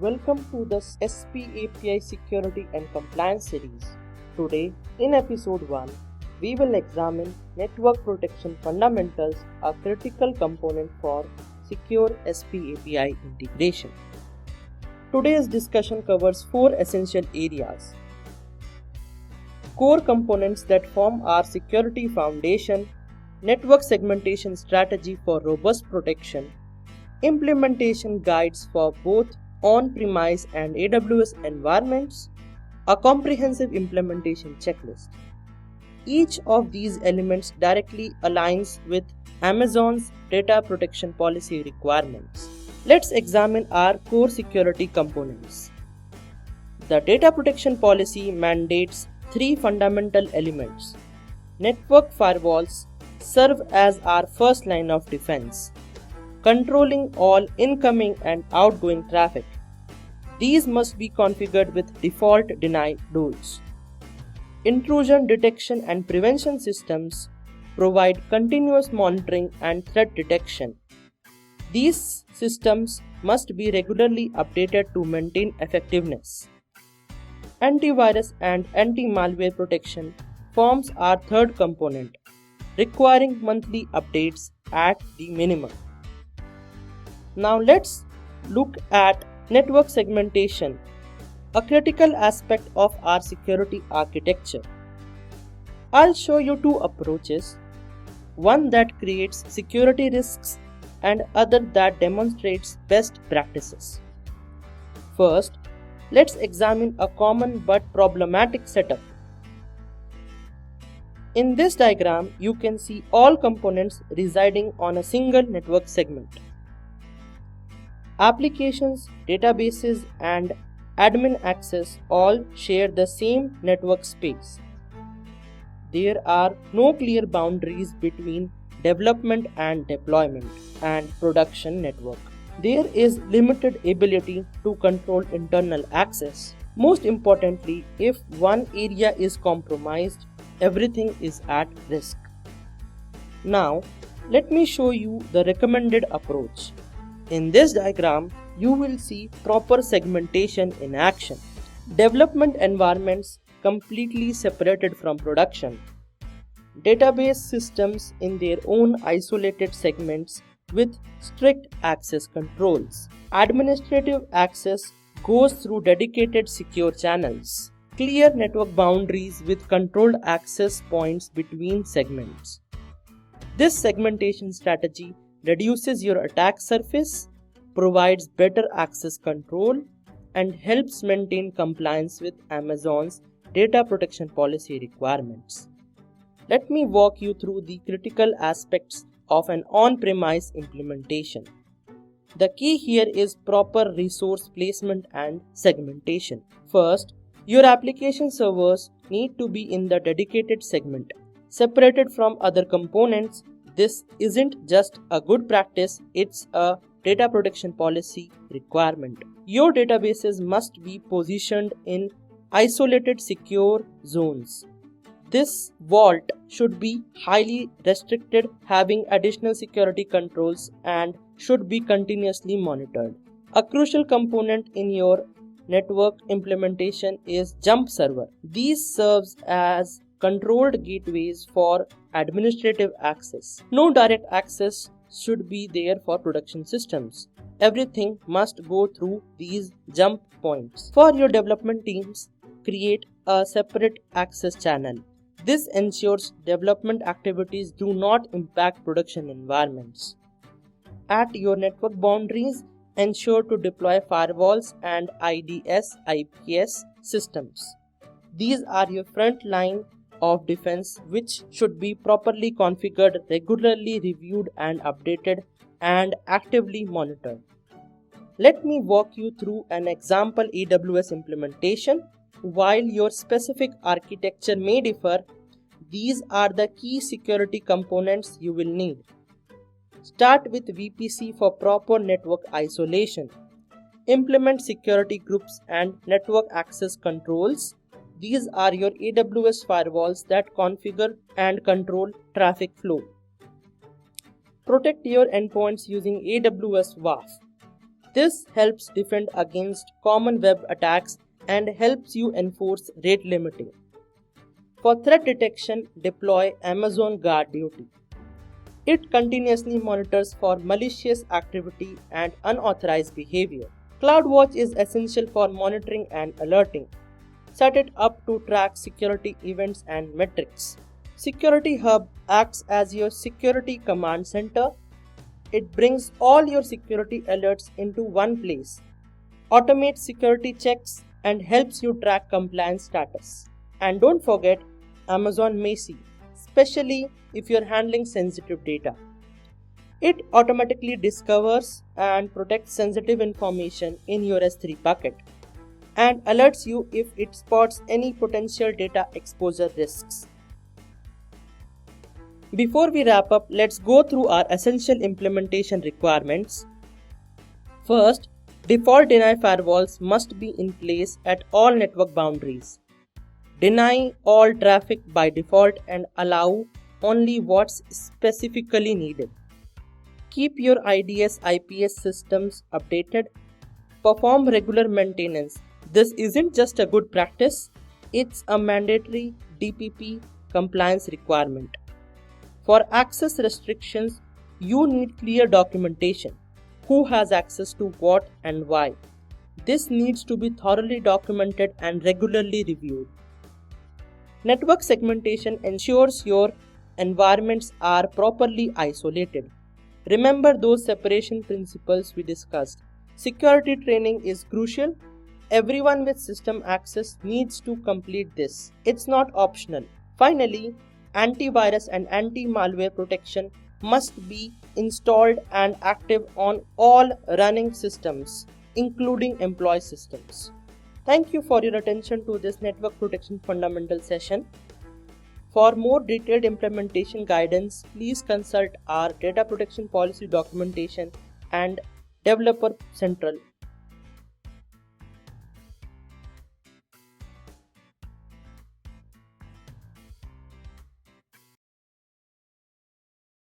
Welcome to the SP API Security and Compliance series. Today, in episode 1, we will examine network protection fundamentals, a critical component for secure SP API integration. Today's discussion covers 4 essential areas: core components that form our security foundation, network segmentation strategy for robust protection, implementation guides for both on-premise and AWS environments, a comprehensive implementation checklist. Each of these elements directly aligns with Amazon's data protection policy requirements. Let's examine our core security components. The data protection policy mandates 3 fundamental elements. Network firewalls serve as our first line of defense, controlling all incoming and outgoing traffic. These must be configured with default deny rules. Intrusion detection and prevention systems provide continuous monitoring and threat detection. These systems must be regularly updated to maintain effectiveness. Antivirus and anti-malware protection forms our third component, requiring monthly updates at the minimum. Now let's look at network segmentation, a critical aspect of our security architecture. I'll show you 2 approaches, one that creates security risks and other that demonstrates best practices. First, let's examine a common but problematic setup. In this diagram, you can see all components residing on a single network segment. Applications, databases, and admin access all share the same network space. There are no clear boundaries between development and deployment and production network. There is limited ability to control internal access. Most importantly, if one area is compromised, everything is at risk. Now, let me show you the recommended approach. In this diagram, you will see proper segmentation in action. Development environments completely separated from production. Database systems in their own isolated segments with strict access controls. Administrative access goes through dedicated secure channels. Clear network boundaries with controlled access points between segments. This segmentation strategy reduces your attack surface, provides better access control, and helps maintain compliance with Amazon's data protection policy requirements. Let me walk you through the critical aspects of an on-premise implementation. The key here is proper resource placement and segmentation. First, your application servers need to be in the dedicated segment, separated from other components. This isn't just a good practice, it's a data protection policy requirement. Your databases must be positioned in isolated secure zones. This vault should be highly restricted, having additional security controls, and should be continuously monitored. A crucial component in your network implementation is jump server. These serves as controlled gateways for administrative access. No direct access should be there for production systems. Everything must go through these jump points. For your development teams, create a separate access channel. This ensures development activities do not impact production environments. At your network boundaries, ensure to deploy firewalls and IDS/IPS systems. These are your front line of defense, which should be properly configured, regularly reviewed and updated, and actively monitored. Let me walk you through an example AWS implementation. While your specific architecture may differ, these are the key security components you will need. Start with VPC for proper network isolation. Implement security groups and network access controls. These are your AWS firewalls that configure and control traffic flow. Protect your endpoints using AWS WAF. This helps defend against common web attacks and helps you enforce rate limiting. For threat detection, deploy Amazon Guard Duty. It continuously monitors for malicious activity and unauthorized behavior. CloudWatch is essential for monitoring and alerting. Set it up to track security events and metrics. Security Hub acts as your security command center. It brings all your security alerts into one place, automates security checks, and helps you track compliance status. And don't forget Amazon Macy, especially if you're handling sensitive data. It automatically discovers and protects sensitive information in your S3 bucket and alerts you if it spots any potential data exposure risks. Before we wrap up, let's go through our essential implementation requirements. First, default deny firewalls must be in place at all network boundaries. Deny all traffic by default and allow only what's specifically needed. Keep your IDS IPS systems updated. Perform regular maintenance. This isn't just a good practice, it's a mandatory DPP compliance requirement. For access restrictions, you need clear documentation. Who has access to what and why? This needs to be thoroughly documented and regularly reviewed. Network segmentation ensures your environments are properly isolated. Remember those separation principles we discussed. Security training is crucial. Everyone with system access needs to complete this. It's not optional. Finally, antivirus and anti-malware protection must be installed and active on all running systems, including employee systems. Thank you for your attention to this network protection fundamental session. For more detailed implementation guidance, please consult our data protection policy documentation and Developer Central